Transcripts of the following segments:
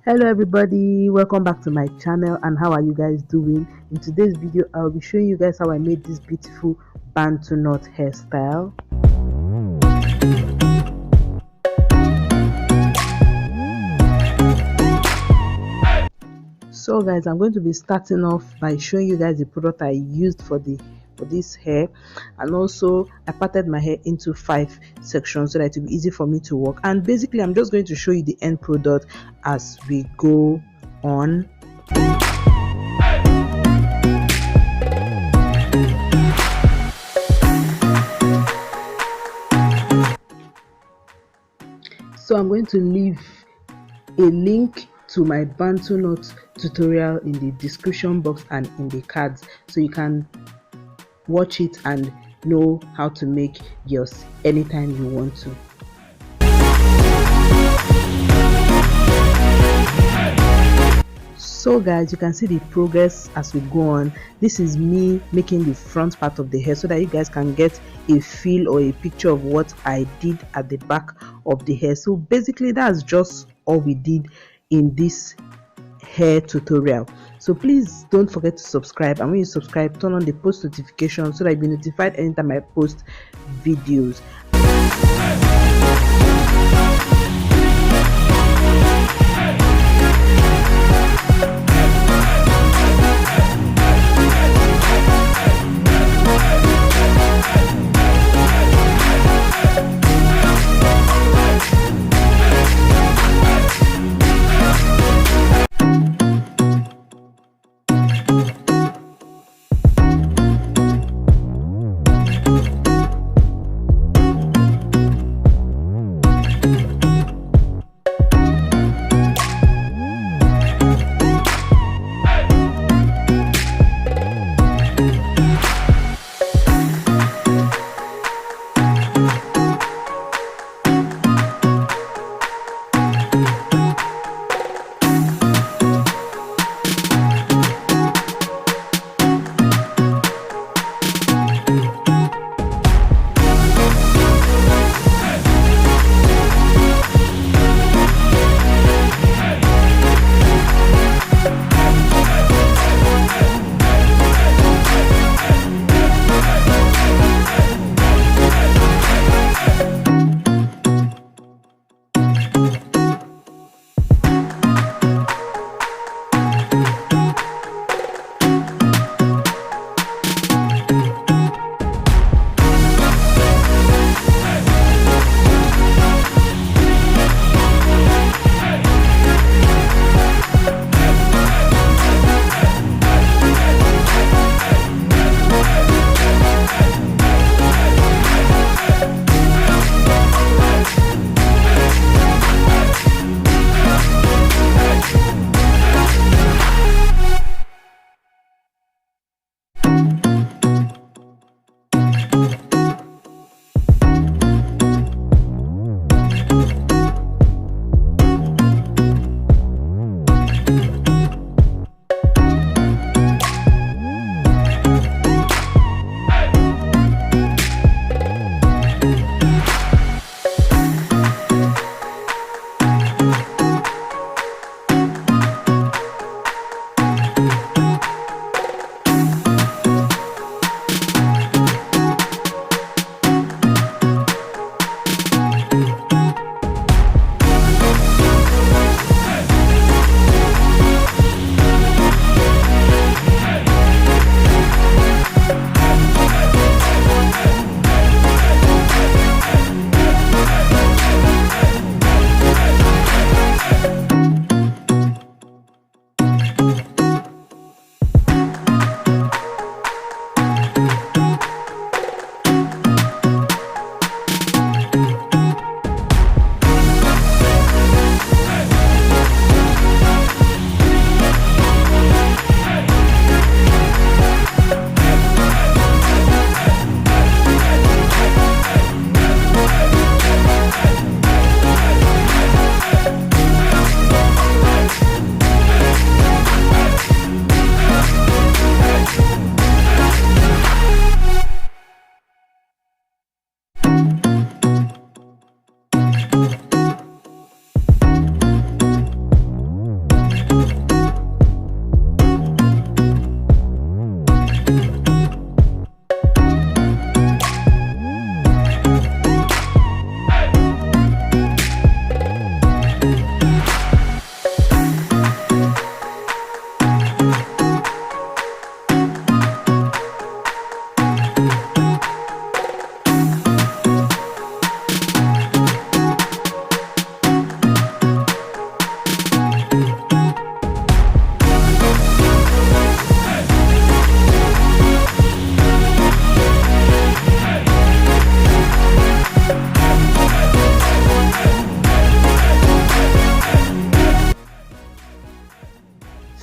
Hello everybody, welcome back to my channel. And how are you guys doing? In today's video I'll be showing you guys how I made this beautiful Bantu knot hairstyle. So guys, I'm going to be starting off by showing you guys the product I used for this hair, and also I parted my hair into 5 sections so that it will be easy for me to work. And basically I'm just going to show you the end product as we go on. So I'm going to leave a link to my Bantu knot tutorial in the description box and in the cards, so you can watch it and know how to make yours anytime you want to. So guys, you can see the progress as we go on. This is me making the front part of the hair so that you guys can get a feel or a picture of what I did at the back of the hair. So basically that's just all we did in this hair tutorial. So please don't forget to subscribe, and when you subscribe, turn on the post notification so that you'll be notified anytime I post videos.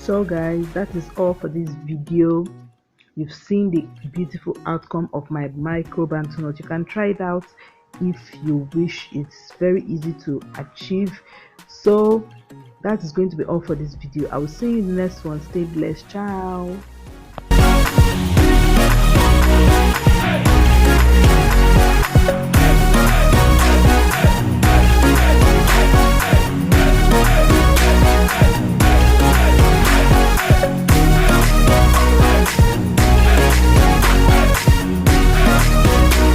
So guys, that is all for this video. You've seen the beautiful outcome of my micro bantu knot. You can try it out if you wish. It's very easy to achieve. So that is going to be all for this video. I will see you in the next one. Stay blessed. Ciao.